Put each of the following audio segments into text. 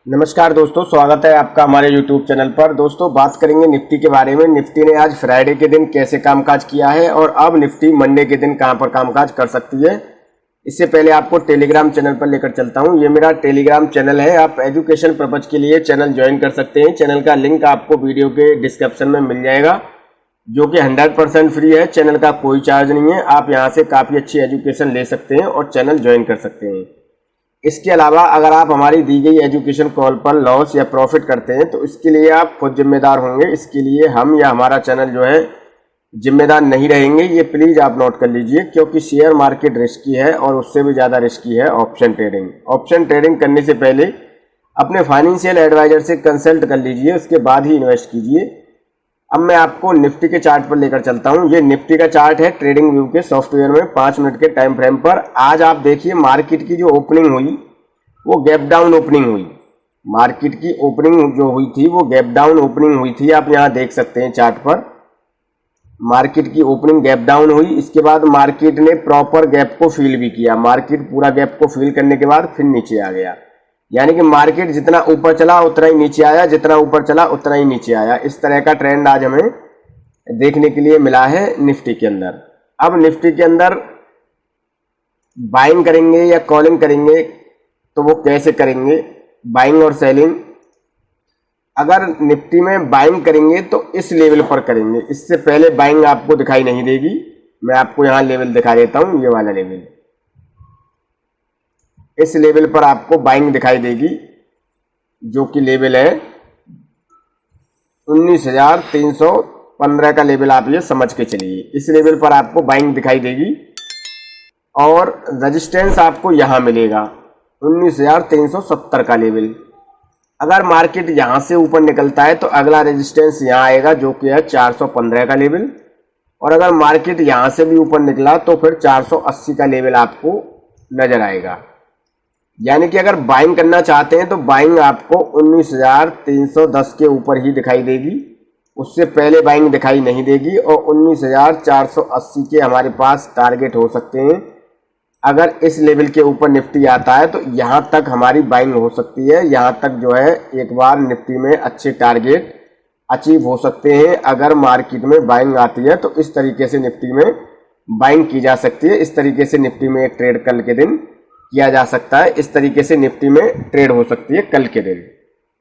नमस्कार दोस्तों, स्वागत है आपका हमारे YouTube चैनल पर। दोस्तों बात करेंगे निफ्टी के बारे में। निफ्टी ने आज फ्राइडे के दिन कैसे कामकाज किया है और अब निफ्टी मंडे के दिन कहां पर कामकाज कर सकती है। इससे पहले आपको टेलीग्राम चैनल पर लेकर चलता हूं। ये मेरा टेलीग्राम चैनल है। आप एजुकेशन पर्पज के लिए चैनल ज्वाइन कर सकते हैं। चैनल का लिंक आपको वीडियो के डिस्क्रिप्शन में मिल जाएगा, जो कि 100% फ्री है। चैनल का कोई चार्ज नहीं है। आप यहाँ से काफ़ी अच्छी एजुकेशन ले सकते हैं और चैनल ज्वाइन कर सकते हैं। इसके अलावा अगर आप हमारी दी गई एजुकेशन कॉल पर लॉस या प्रॉफिट करते हैं तो इसके लिए आप खुद जिम्मेदार होंगे। इसके लिए हम या हमारा चैनल जो है जिम्मेदार नहीं रहेंगे। ये प्लीज़ आप नोट कर लीजिए, क्योंकि शेयर मार्केट रिस्की है और उससे भी ज़्यादा रिस्की है ऑप्शन ट्रेडिंग। ऑप्शन ट्रेडिंग करने से पहले अपने फाइनेंशियल एडवाइजर से कंसल्ट कर लीजिए, उसके बाद ही इन्वेस्ट कीजिए। अब मैं आपको निफ्टी के चार्ट पर लेकर चलता हूं। ये निफ्टी का चार्ट है ट्रेडिंग व्यू के सॉफ्टवेयर में 5 मिनट के टाइम फ्रेम पर। आज आप देखिए मार्केट की जो ओपनिंग हुई वो गैप डाउन ओपनिंग हुई। मार्केट की ओपनिंग जो हुई थी वो गैप डाउन ओपनिंग हुई थी। आप यहाँ देख सकते हैं चार्ट पर मार्केट की ओपनिंग गैप डाउन हुई। इसके बाद मार्केट ने प्रॉपर गैप को फिल भी किया। मार्केट पूरा गैप को फिल करने के बाद फिर नीचे आ गया, यानी कि मार्केट जितना ऊपर चला उतना ही नीचे आया, जितना ऊपर चला उतना ही नीचे आया। इस तरह का ट्रेंड आज हमें देखने के लिए मिला है निफ्टी के अंदर। अब निफ्टी के अंदर बाइंग करेंगे या कॉलिंग करेंगे तो वो कैसे करेंगे, बाइंग और सेलिंग। अगर निफ्टी में बाइंग करेंगे तो इस लेवल पर करेंगे। इससे पहले बाइंग आपको दिखाई नहीं देगी। मैं आपको यहाँ लेवल दिखा देता हूँ, ये वाला लेवल। इस लेवल पर आपको बाइंग दिखाई देगी, जो कि लेवल है 19,315 का लेवल। आप ये समझ के चलिए, इस लेवल पर आपको बाइंग दिखाई देगी और रेजिस्टेंस आपको यहाँ मिलेगा 19,370 का लेवल। अगर मार्केट यहाँ से ऊपर निकलता है तो अगला रेजिस्टेंस यहाँ आएगा, जो कि है 415 का लेवल। और अगर मार्केट यहाँ से भी ऊपर निकला तो फिर 480 का लेवल आपको नजर आएगा। यानी कि अगर बाइंग करना चाहते हैं तो बाइंग आपको 19,310 के ऊपर ही दिखाई देगी, उससे पहले बाइंग दिखाई नहीं देगी। और 19,480 के हमारे पास टारगेट हो सकते हैं। अगर इस लेवल के ऊपर निफ्टी आता है तो यहाँ तक हमारी बाइंग हो सकती है। यहाँ तक जो है एक बार निफ्टी में अच्छे टारगेट अचीव हो सकते हैं। अगर मार्केट में बाइंग आती है तो इस तरीके से निफ्टी में बाइंग की जा सकती है। इस तरीके से निफ्टी में एक ट्रेड कल के दिन किया जा सकता है। इस तरीके से निफ्टी में ट्रेड हो सकती है कल के दिन,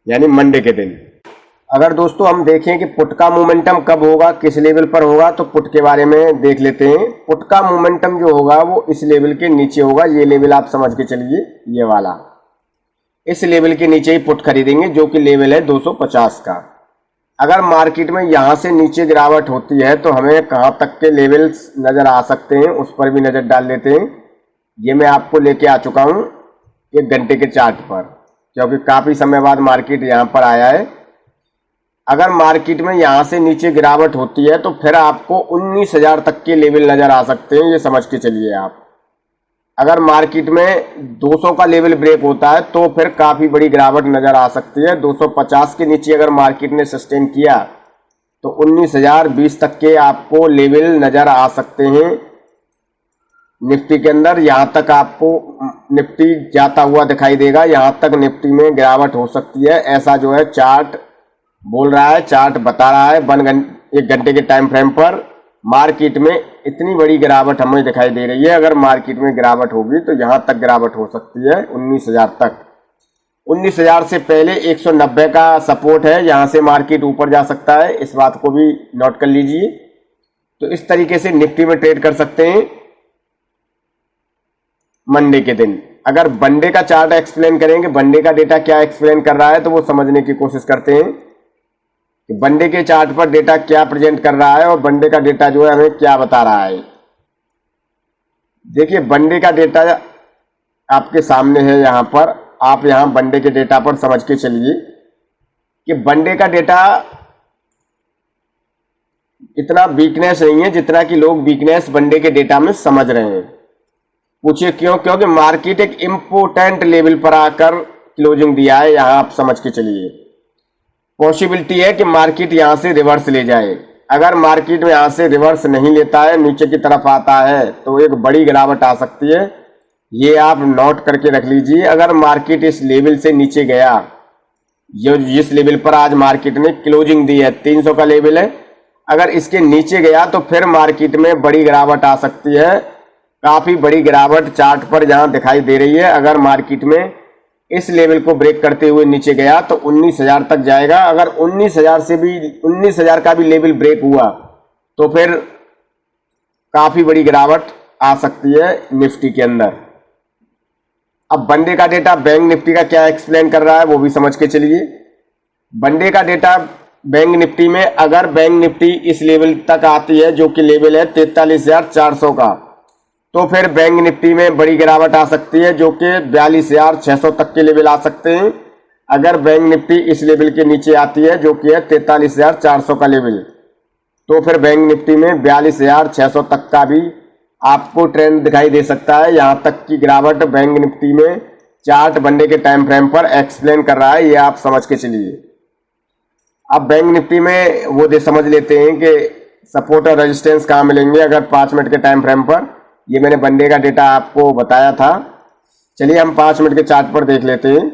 यानी मंडे के दिन। अगर दोस्तों हम देखें कि पुट का मोमेंटम कब होगा, किस लेवल पर होगा, तो पुट के बारे में देख लेते हैं। पुट का मोमेंटम जो होगा वो इस लेवल के नीचे होगा। ये लेवल आप समझ के चलिए, ये वाला। इस लेवल के नीचे ही पुट खरीदेंगे, जो कि लेवल है 250 का। अगर मार्केट में यहाँ से नीचे गिरावट होती है तो हमें कहाँ तक के लेवल्स नजर आ सकते हैं, उस पर भी नजर डाल लेते हैं। ये मैं आपको लेके आ चुका हूँ 1 घंटे के चार्ट पर, क्योंकि काफ़ी समय बाद मार्केट यहाँ पर आया है। अगर मार्केट में यहाँ से नीचे गिरावट होती है तो फिर आपको 19,000 तक के लेवल नज़र आ सकते हैं। ये समझ के चलिए आप। अगर मार्केट में 200 का लेवल ब्रेक होता है तो फिर काफ़ी बड़ी गिरावट नज़र आ सकती है। 250 के नीचे अगर मार्केट ने सस्टेन किया तो 19,020 तक के आपको लेवल नज़र आ सकते हैं निफ्टी के अंदर। यहाँ तक आपको निफ्टी जाता हुआ दिखाई देगा। यहाँ तक निफ्टी में गिरावट हो सकती है, ऐसा जो है चार्ट बोल रहा है, चार्ट बता रहा है। 1 घंटे के टाइम फ्रेम पर मार्केट में इतनी बड़ी गिरावट हमें दिखाई दे रही है। अगर मार्केट में गिरावट होगी तो यहाँ तक गिरावट हो सकती है 19,000 तक। 19,000 से पहले 190 का सपोर्ट है, यहाँ से मार्केट ऊपर जा सकता है। इस बात को भी नोट कर लीजिए। तो इस तरीके से निफ्टी में ट्रेड कर सकते हैं मंडे के दिन। अगर मंडे का चार्ट एक्सप्लेन करेंगे, मंडे का डेटा क्या एक्सप्लेन कर रहा है, तो वो समझने की कोशिश करते हैं कि मंडे के चार्ट पर डेटा क्या प्रेजेंट कर रहा है और मंडे का डेटा जो है हमें क्या बता रहा है। देखिए मंडे का डेटा आपके सामने है यहाँ पर। आप यहाँ मंडे के डेटा पर समझ के चलिए कि मंडे का डेटा इतना वीकनेस नहीं है जितना कि लोग वीकनेस मंडे के डेटा में समझ रहे हैं। पूछिए क्यों? क्योंकि मार्केट एक इम्पोर्टेंट लेवल पर आकर क्लोजिंग दिया है। यहाँ आप समझ के चलिए, पॉसिबिलिटी है कि मार्केट यहाँ से रिवर्स ले जाए। अगर मार्केट में यहाँ से रिवर्स नहीं लेता है, नीचे की तरफ आता है, तो एक बड़ी गिरावट आ सकती है। ये आप नोट करके रख लीजिए। अगर मार्केट इस लेवल से नीचे गया जो जिस लेवल पर आज मार्केट ने क्लोजिंग दी है 300 का लेवल है, अगर इसके नीचे गया तो फिर मार्केट में बड़ी गिरावट आ सकती है। काफी बड़ी गिरावट चार्ट पर जहां दिखाई दे रही है। अगर मार्केट में इस लेवल को ब्रेक करते हुए नीचे गया तो 19,000 तक जाएगा। अगर 19,000 का भी लेवल ब्रेक हुआ तो फिर काफी बड़ी गिरावट आ सकती है निफ्टी के अंदर। अब वनडे का डेटा बैंक निफ्टी का क्या एक्सप्लेन कर रहा है वो भी समझ के चलिए। वनडे का डेटा बैंक निफ्टी में, अगर बैंक निफ्टी इस लेवल तक आती है जो कि लेवल है 43,400 का, तो फिर बैंक निफ्टी में बड़ी गिरावट आ सकती है जो कि 42,600 तक के लेवल आ सकते हैं। अगर बैंक निफ्टी इस लेवल के नीचे आती है जो कि है 43,400 का लेवल, तो फिर बैंक निफ्टी में 42,600 तक का भी आपको ट्रेंड दिखाई दे सकता है। यहां तक की गिरावट बैंक निफ्टी में चार्ट वनडे के टाइम फ्रेम पर एक्सप्लेन कर रहा है, ये आप समझ के चलिए। अब बैंक निफ्टी में वो समझ लेते हैं कि सपोर्ट और रेजिस्टेंस कहाँ मिलेंगे अगर 5 मिनट के टाइम फ्रेम पर। ये मैंने वनडे का डेटा आपको बताया था। चलिए हम 5 मिनट के चार्ट पर देख लेते हैं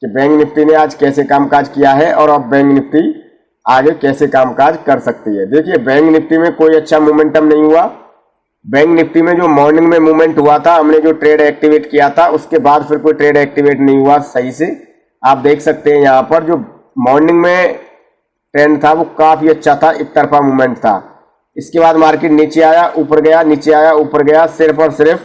कि बैंक निफ्टी ने आज कैसे कामकाज किया है और अब बैंक निफ्टी आगे कैसे कामकाज कर सकती है। देखिए बैंक निफ्टी में कोई अच्छा मोमेंटम नहीं हुआ। बैंक निफ्टी में जो मॉर्निंग में मूवमेंट हुआ था, हमने जो ट्रेड एक्टिवेट किया था उसके बाद फिर कोई ट्रेड एक्टिवेट नहीं हुआ सही से। आप देख सकते हैं यहाँ पर जो मॉर्निंग में ट्रेंड था वो काफी अच्छा था, एक तरफा मूवमेंट था। इसके बाद मार्केट नीचे आया, ऊपर गया, नीचे आया, ऊपर गया। सिर्फ और सिर्फ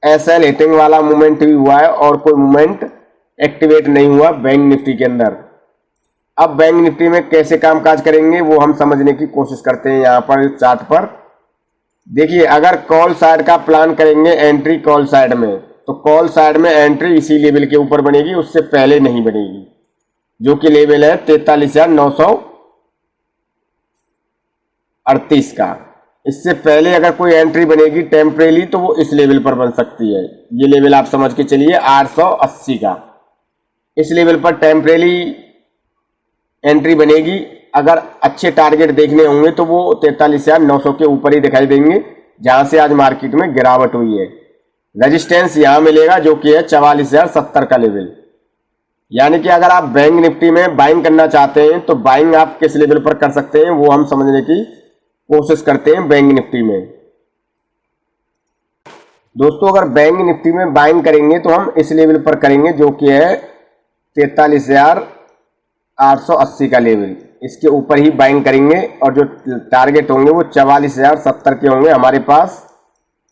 एसएल हिटिंग वाला मूवमेंट ही हुआ है और कोई मूवमेंट एक्टिवेट नहीं हुआ बैंक निफ्टी के अंदर। अब बैंक निफ्टी में कैसे कामकाज करेंगे वो हम समझने की कोशिश करते हैं। यहाँ पर चार्ट पर देखिए, अगर कॉल साइड का प्लान करेंगे एंट्री कॉल साइड में, तो कॉल साइड में एंट्री इसी लेवल के ऊपर बनेगी, उससे पहले नहीं बनेगी, जो कि लेवल है 43,938 का। इससे पहले अगर कोई एंट्री बनेगी टेम्परेली तो वो इस लेवल पर बन सकती है। ये लेवल आप समझ के चलिए 880 का। इस लेवल पर टेम्परेली एंट्री बनेगी। अगर अच्छे टारगेट देखने होंगे तो वो 43,900 के ऊपर ही दिखाई देंगे, जहां से आज मार्केट में गिरावट हुई है। रेजिस्टेंस यहां मिलेगा जो कि है 44,070 का लेवल। यानी कि अगर आप बैंक निफ्टी में बाइंग करना चाहते हैं तो बाइंग आप किस लेवल पर कर सकते हैं वो हम समझने की कोशिश करते हैं बैंक निफ्टी में। दोस्तों, अगर बैंक निफ्टी में बाइंग करेंगे तो हम इस लेवल पर करेंगे जो कि है 43,880 का लेवल। इसके ऊपर ही बाइंग करेंगे और जो टारगेट होंगे वो 44,070 के होंगे हमारे पास।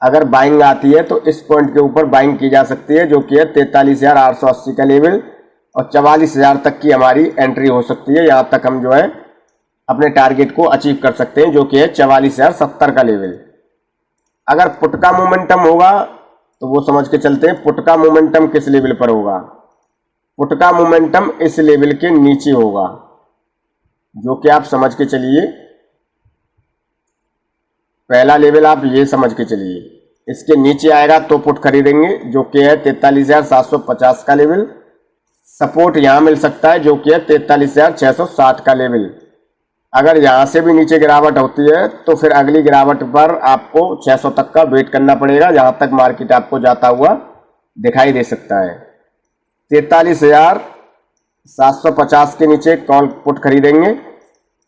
अगर बाइंग आती है तो इस पॉइंट के ऊपर बाइंग की जा सकती है जो कि है 43,880 का लेवल, और 44,000 तक की हमारी एंट्री हो सकती है। यहाँ तक हम जो है अपने टारगेट को अचीव कर सकते हैं जो कि है 44,070 का लेवल। अगर पुट का मोमेंटम होगा तो वो समझ के चलते हैं। पुट का मोमेंटम किस लेवल पर होगा? पुट का मोमेंटम इस लेवल के नीचे होगा, जो कि आप समझ के चलिए। पहला लेवल आप ये समझ के चलिए, इसके नीचे आएगा तो पुट खरीदेंगे जो कि है 43,750 का लेवल। सपोर्ट यहां मिल सकता है जो कि है 43,660 का लेवल। अगर यहां से भी नीचे गिरावट होती है तो फिर अगली गिरावट पर आपको 600 तक का वेट करना पड़ेगा, जहां तक मार्केट आपको जाता हुआ दिखाई दे सकता है। 43,750 के नीचे कॉल पुट खरीदेंगे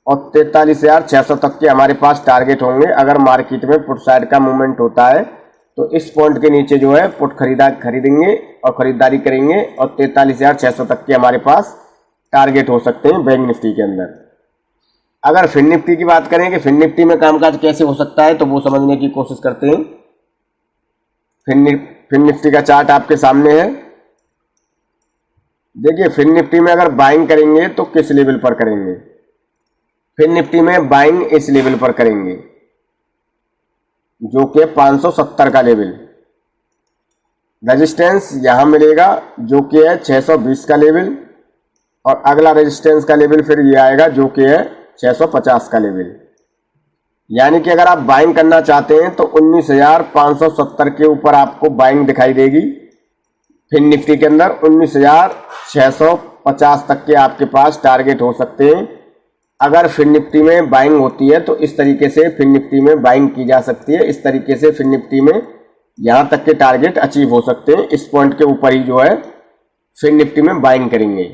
और 43,600 तक के हमारे पास टारगेट होंगे। अगर मार्केट में पुट साइड का मूवमेंट होता है तो इस पॉइंट के नीचे जो है पुट खरीदेंगे और खरीदारी करेंगे और 43,600 तक के हमारे पास टारगेट हो सकते हैं बैंक निफ्टी के अंदर। अगर फिन निफ्टी की बात करें कि फिन निफ्टी में कामकाज कैसे हो सकता है तो वो समझने की कोशिश करते हैं। फिन निफ्टी का चार्ट आपके सामने है। देखिए, फिन निफ्टी में अगर बाइंग करेंगे तो किस लेवल पर करेंगे? फिन निफ्टी में बाइंग इस लेवल पर करेंगे जो कि 570 का लेवल। रेजिस्टेंस यहां मिलेगा जो कि है 620 का लेवल, और अगला रेजिस्टेंस का लेवल फिर ये आएगा जो कि है 650 का लेवल। यानी कि अगर आप बाइंग करना चाहते हैं तो 19,570 के ऊपर आपको बाइंग दिखाई देगी। फिन निफ्टी के अंदर 19,650 तक के आपके पास टारगेट हो सकते हैं। अगर फिन निफ्टी में बाइंग होती है तो इस तरीके से फिन निफ्टी में बाइंग की जा सकती है। इस तरीके से फिन निफ्टी में यहां तक के टारगेट अचीव हो सकते हैं। इस पॉइंट के ऊपर ही जो है फिन निफ्टी में बाइंग करेंगे।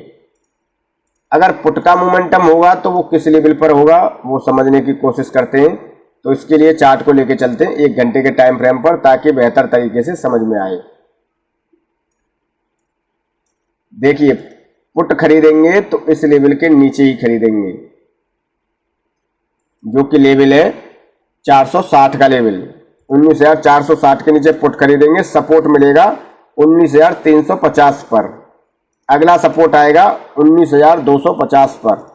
अगर पुट का मोमेंटम होगा तो वो किस लेवल पर होगा वो समझने की कोशिश करते हैं। तो इसके लिए चार्ट को लेके चलते हैं 1 घंटे के टाइम फ्रेम पर, ताकि बेहतर तरीके से समझ में आए। देखिए, पुट खरीदेंगे तो इस लेवल के नीचे ही खरीदेंगे, जो कि लेवल है 460 का लेवल। 19,460 के नीचे पुट खरीदेंगे, सपोर्ट मिलेगा 19,350 पर। अगला सपोर्ट आएगा 19,250 पर,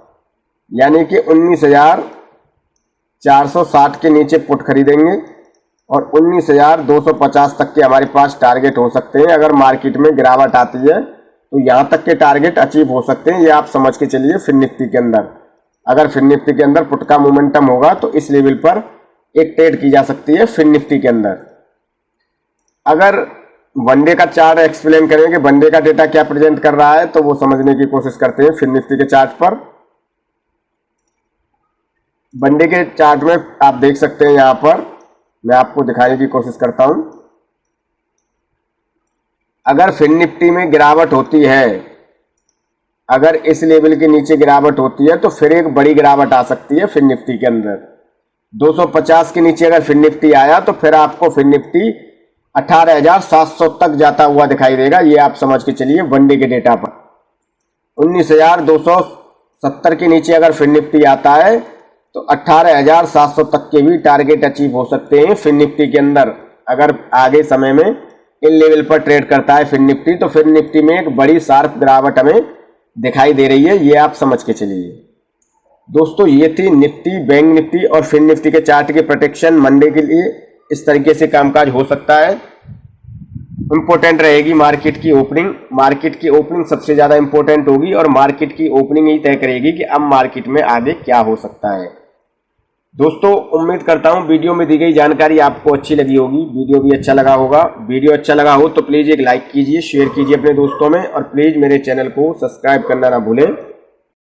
यानी कि 19,460 के नीचे पुट खरीदेंगे और 19,250 तक के हमारे पास टारगेट हो सकते हैं। अगर मार्केट में गिरावट आती है तो यहाँ तक के टारगेट अचीव हो सकते हैं, ये आप समझ के चलिए। फिन निफ्टी के अंदर, अगर फिन निफ्टी के अंदर पुट का मोमेंटम होगा तो इस लेवल पर एक ट्रेड की जा सकती है फिन निफ्टी के अंदर। अगर वनडे का चार्ट एक्सप्लेन करें कि वनडे का डेटा क्या प्रेजेंट कर रहा है, तो वो समझने की कोशिश करते हैं फिन निफ्टी के चार्ट पर। वनडे के चार्ट में आप देख सकते हैं, यहां पर मैं आपको दिखाने की कोशिश करता हूं। अगर फिन निफ्टी में गिरावट होती है, अगर इस लेवल के नीचे गिरावट होती है तो फिर एक बड़ी गिरावट आ सकती है फिन निफ्टी के अंदर। 250 के नीचे अगर फिन निफ्टी आया तो फिर आपको फिन निफ्टी 18,700 तक जाता हुआ दिखाई देगा, ये आप समझ के चलिए वनडे के डेटा पर। 19,270 के नीचे अगर फिन निफ्टी आता है तो 18,700 तक के भी टारगेट अचीव हो सकते हैं फिन निफ्टी के अंदर। अगर आगे समय में इन लेवल पर ट्रेड करता है फिन निफ्टी, तो फिन निफ्टी में एक बड़ी शार्प गिरावट हमें दिखाई दे रही है, ये आप समझ के चलिए। दोस्तों, ये थी निफ्टी, बैंक निफ्टी और फिन निफ्टी के चार्ट के प्रोटेक्शन। मंडे के लिए इस तरीके से कामकाज हो सकता है। इंपॉर्टेंट रहेगी मार्केट की ओपनिंग। मार्केट की ओपनिंग सबसे ज्यादा इंपॉर्टेंट होगी और मार्केट की ओपनिंग ही तय करेगी कि अब मार्केट में आगे क्या हो सकता है। दोस्तों, उम्मीद करता हूं वीडियो में दी गई जानकारी आपको अच्छी लगी होगी, वीडियो भी अच्छा लगा होगा। वीडियो अच्छा लगा हो तो प्लीज एक लाइक कीजिए, शेयर कीजिए अपने दोस्तों में, और प्लीज मेरे चैनल को सब्सक्राइब करना ना भूलें।